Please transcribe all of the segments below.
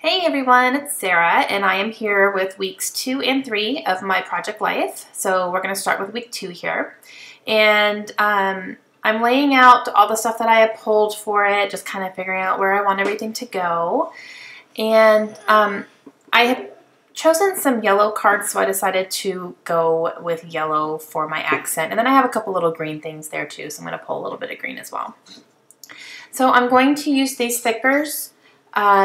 Hey everyone, it's Sarah, and I am here with weeks 2 and 3 of my project life. So we're going to start with week 2 here. And I'm laying out all the stuff that I have pulled for it, just kind of figuring out where I want everything to go. And I have chosen some yellow cards, so I decided to go with yellow for my accent. And then I have a couple little green things there too, so I'm going to pull a little bit of green as well. So I'm going to use these stickers.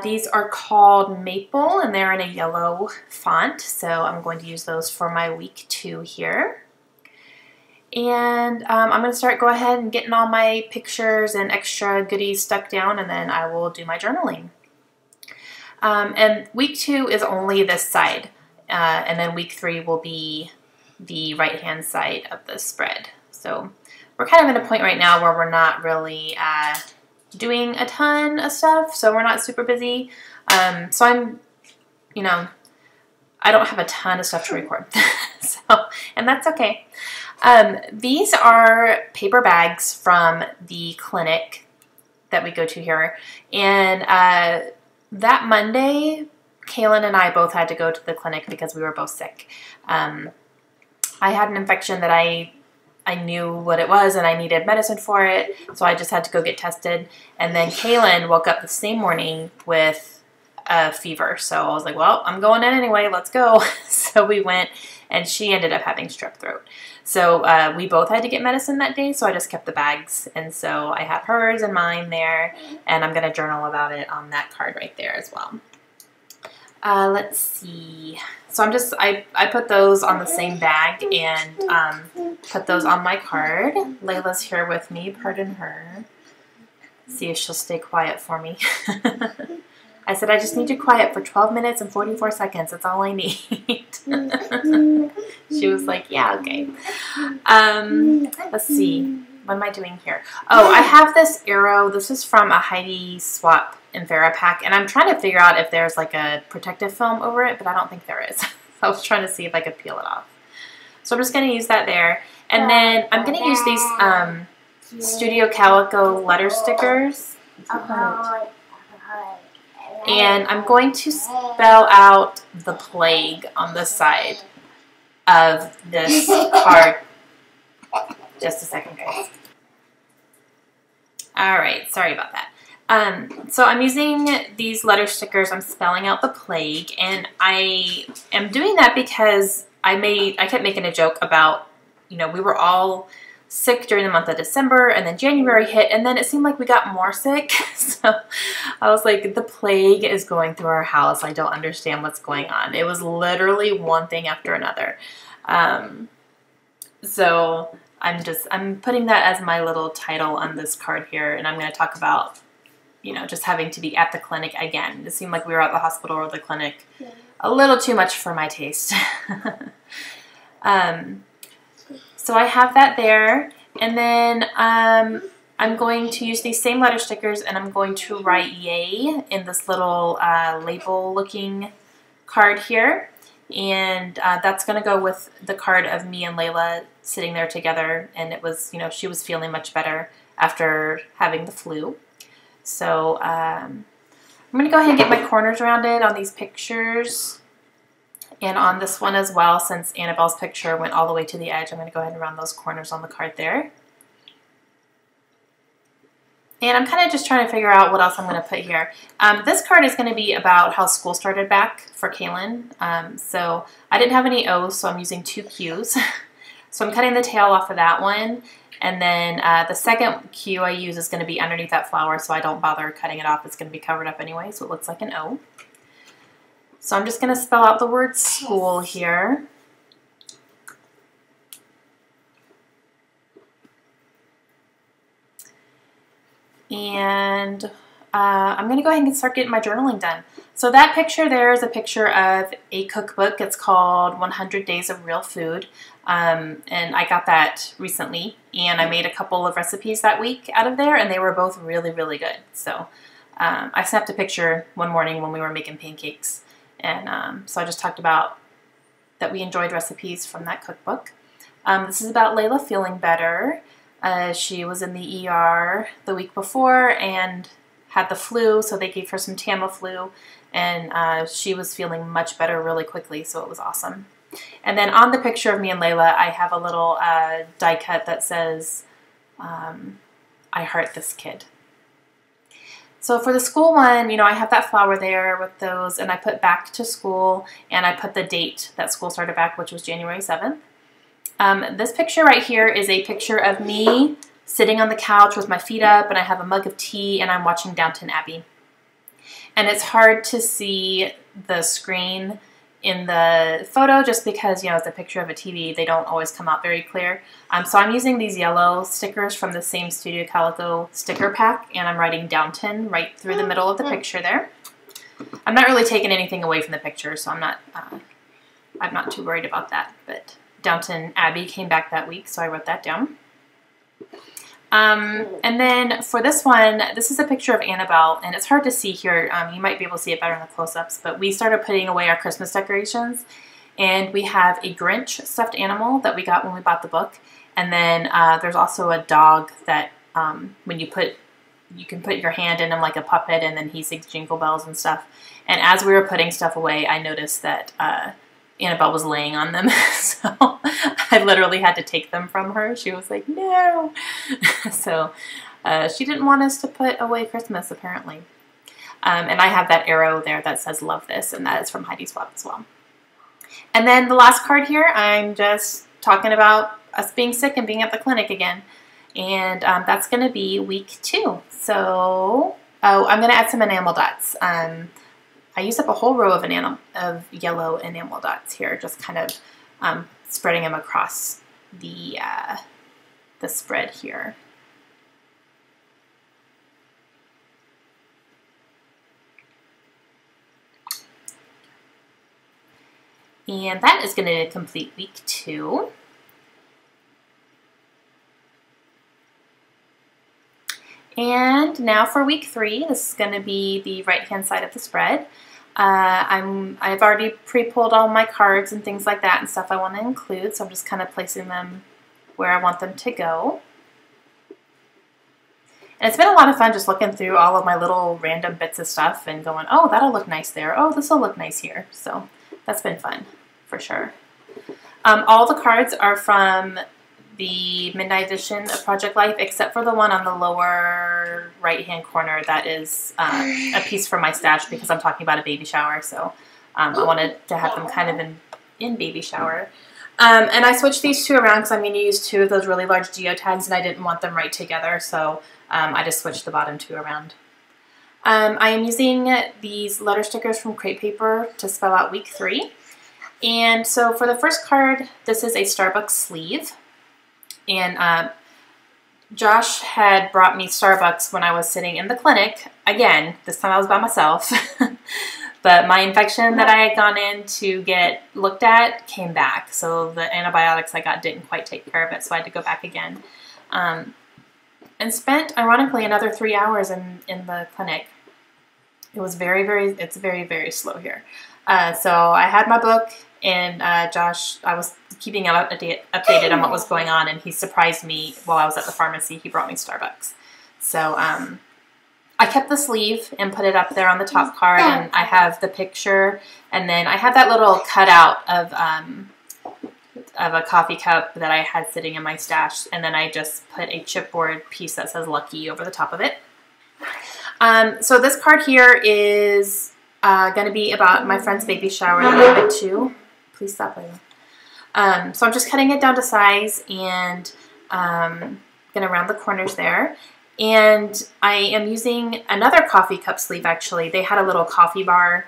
These are called Maple, and they're in a yellow font, so I'm going to use those for my week 2 here. And I'm going to go ahead and getting all my pictures and extra goodies stuck down, and then I will do my journaling. And week 2 is only this side, and then week 3 will be the right-hand side of the spread. So we're kind of at a point right now where we're not really doing a ton of stuff, so we're not super busy. So I'm, I don't have a ton of stuff to record, and that's okay. These are paper bags from the clinic that we go to here, and that Monday, Kaylin and I both had to go to the clinic because we were both sick. I had an infection that I knew what it was and I needed medicine for it, so I just had to go get tested. And then Kaylin woke up the same morning with a fever, so I was like, well, I'm going in anyway, let's go. So we went, and she ended up having strep throat. So we both had to get medicine that day, so I just kept the bags, and so I have hers and mine there, and I'm going to journal about it on that card right there as well. Let's see. So I put those on the same bag and put those on my card. Layla's here with me, pardon her. See if she'll stay quiet for me. I said, I just need you quiet for 12 minutes and 44 seconds. That's all I need. She was like, yeah, okay. Let's see. What am I doing here? Oh, I have this arrow. This is from a Heidi Swap and Vera pack, and I'm trying to figure out if there's like a protective film over it, but I don't think there is. I was trying to see if I could peel it off. So I'm just going to use that there. And then I'm going to use these Studio Calico letter stickers. And I'm going to spell out the plague on the side of this card. Just a second, guys. Alright, sorry about that. So I'm using these letter stickers. I'm spelling out the plague, and I am doing that because I kept making a joke about, we were all sick during the month of December, and then January hit, and then it seemed like we got more sick. So I was like, the plague is going through our house. I don't understand what's going on. It was literally one thing after another. So I'm putting that as my little title on this card here, and I'm going to talk about, just having to be at the clinic again. It seemed like we were at the hospital or the clinic a little too much for my taste. So I have that there, and then I'm going to use these same letter stickers, and I'm going to write yay in this little label looking card here. And that's going to go with the card of me and Layla sitting there together, and it was, she was feeling much better after having the flu. So I'm going to go ahead and get my corners rounded on these pictures, and on this one as well, since Annabelle's picture went all the way to the edge. I'm going to go ahead and round those corners on the card there. And I'm kind of just trying to figure out what else I'm going to put here. This card is going to be about how school started back for Kaylin. So I didn't have any O's, so I'm using 2 Q's. So I'm cutting the tail off of that one. And then the second Q I use is going to be underneath that flower, so I don't bother cutting it off. It's going to be covered up anyway, so it looks like an O. So I'm just going to spell out the word school here. And I'm going to go ahead and start getting my journaling done. So that picture there is a picture of a cookbook. It's called 100 Days of Real Food. And I got that recently, and I made a couple of recipes that week out of there, and they were both really, really good. So I snapped a picture one morning when we were making pancakes. And so I just talked about that we enjoyed recipes from that cookbook. This is about Layla feeling better. She was in the ER the week before and had the flu, so they gave her some Tamiflu, and she was feeling much better really quickly, so it was awesome. And then on the picture of me and Layla, I have a little die cut that says, I heart this kid. So for the school one, you know, I have that flower there with those, and I put back to school, and I put the date that school started back, which was January 7th. This picture right here is a picture of me sitting on the couch with my feet up, and I have a mug of tea, and I'm watching Downton Abbey. And it's hard to see the screen in the photo just because, you know, it's a picture of a TV. They don't always come out very clear. So I'm using these yellow stickers from the same Studio Calico sticker pack, and I'm writing Downton right through the middle of the picture there. I'm not really taking anything away from the picture, so I'm not too worried about that. But Downton Abbey came back that week, so I wrote that down. And then for this one, this is a picture of Annabelle, and it's hard to see here. You might be able to see it better in the close-ups, but we started putting away our Christmas decorations, and we have a Grinch stuffed animal that we got when we bought the book, and then there's also a dog that when you can put your hand in him like a puppet, and then he sings jingle bells and stuff. And as we were putting stuff away, I noticed that Annabelle was laying on them, so I literally had to take them from her. She was like, no. So she didn't want us to put away Christmas, apparently. And I have that arrow there that says love this, and that is from Heidi Swap as well. And then the last card here, I'm just talking about us being sick and being at the clinic again. And that's going to be week 2. So, I'm going to add some enamel dots. I used up a whole row of yellow enamel dots here, just kind of spreading them across the spread here. And that is going to complete week 2. And now for week 3, this is going to be the right-hand side of the spread. I've already pre-pulled all my cards and things like that and stuff I want to include, so I'm just kind of placing them where I want them to go. And it's been a lot of fun just looking through all of my little random bits of stuff and going, oh, that'll look nice there. Oh, this will look nice here. So that's been fun, for sure. All the cards are from the Midnight Edition of Project Life, except for the one on the lower right-hand corner that is a piece from my stash because I'm talking about a baby shower, so I wanted to have them kind of in baby shower. And I switched these 2 around because I'm going to use 2 of those really large geotags, and I didn't want them right together, so I just switched the bottom 2 around. I am using these letter stickers from crepe paper to spell out week 3. And so for the first card, this is a Starbucks sleeve. And Josh had brought me Starbucks when I was sitting in the clinic. Again, this time I was by myself. But my infection that I had gone in to get looked at came back. So the antibiotics I got didn't quite take care of it, so I had to go back again. And spent, ironically, another 3 hours in the clinic. It was it's very, very slow here. So I had my book, and Josh, I was keeping him updated on what was going on, and he surprised me while I was at the pharmacy. He brought me Starbucks. So I kept the sleeve and put it up there on the top card, and I have the picture, and then I have that little cutout of a coffee cup that I had sitting in my stash, and then I just put a chipboard piece that says Lucky over the top of it. So this card here is going to be about my friend's baby shower that I went to. Please stop, Layla. So I'm just cutting it down to size and going to round the corners there. And I am using another coffee cup sleeve, actually. They had a little coffee bar.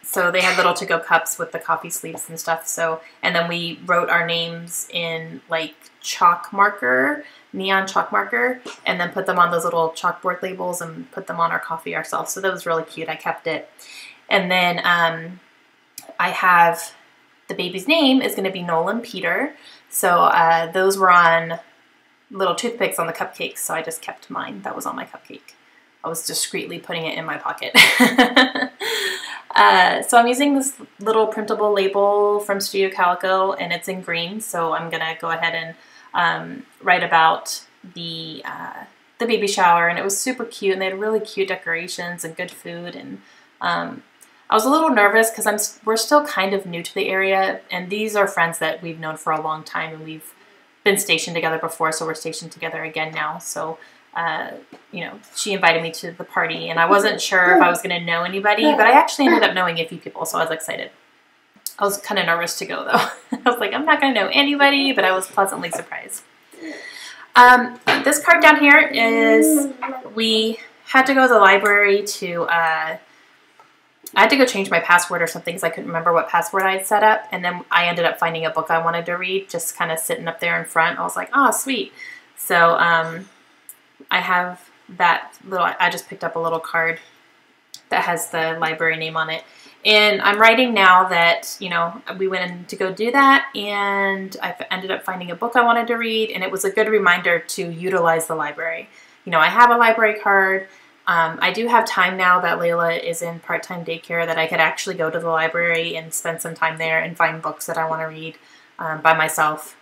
So they had little to-go cups with the coffee sleeves and stuff. So, and then we wrote our names in like chalk marker, neon chalk marker, and then put them on those little chalkboard labels and put them on our coffee ourselves. So that was really cute. I kept it. And then I have the baby's name is going to be Nolan Peter. So those were on little toothpicks on the cupcakes. So I just kept mine. That was on my cupcake. I was discreetly putting it in my pocket. So I'm using this little printable label from Studio Calico, and it's in green. So I'm going to go ahead and write about the the baby shower, and it was super cute, and they had really cute decorations and good food. And I was a little nervous because we're still kind of new to the area, and these are friends that we've known for a long time, and we've been stationed together before, so we're stationed together again now. So you know, she invited me to the party, and I wasn't sure if I was going to know anybody, but I actually ended up knowing a few people, so I was excited. I was kind of nervous to go, though. I was like, I'm not going to know anybody, but I was pleasantly surprised. This card down here is, we had to go to the library to, I had to go change my password or something because I couldn't remember what password I had set up, and then I ended up finding a book I wanted to read, just kind of sitting up there in front. I was like, oh, sweet. So I have that little, I just picked up a little card that has the library name on it. And I'm writing now that, you know, we went in to go do that, and I ended up finding a book I wanted to read, and it was a good reminder to utilize the library. You know, I have a library card. I do have time now that Layla is in part-time daycare that I could actually go to the library and spend some time there and find books that I want to read by myself.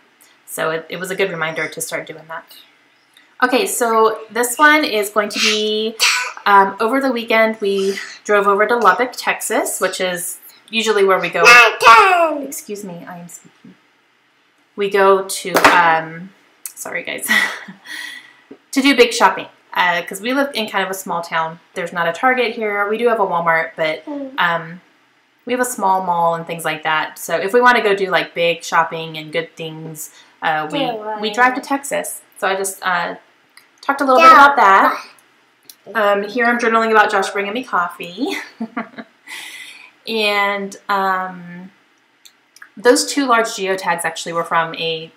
So it was a good reminder to start doing that. Okay, so this one is going to be, over the weekend we drove over to Lubbock, Texas, which is usually where we go. Excuse me, I am speaking. We go to, sorry guys, to do big shopping, because we live in kind of a small town. There's not a Target here. We do have a Walmart, but we have a small mall and things like that. So if we want to go do like big shopping and good things, we drive to Texas. So I just talked a little bit about that. Here I'm journaling about Josh bringing me coffee. And those two large geotags actually were from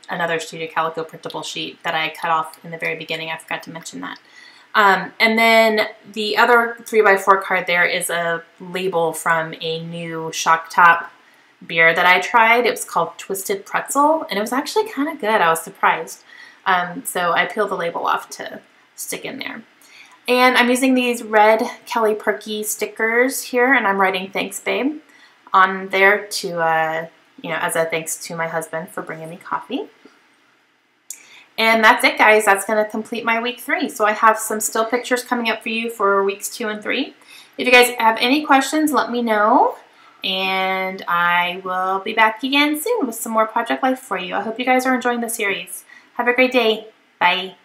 another Studio Calico printable sheet that I cut off in the very beginning. I forgot to mention that. And then the other 3x4 card there is a label from a new Shock Top beer that I tried. It was called Twisted Pretzel, and it was actually kind of good. I was surprised. So I peeled the label off to stick in there. And I'm using these red Kelly Perky stickers here, and I'm writing "Thanks, babe" on there to, you know, as a thanks to my husband for bringing me coffee. And that's it, guys. That's going to complete my week 3. So I have some still pictures coming up for you for weeks 2 and 3. If you guys have any questions, let me know. And I will be back again soon with some more Project Life for you. I hope you guys are enjoying the series. Have a great day. Bye.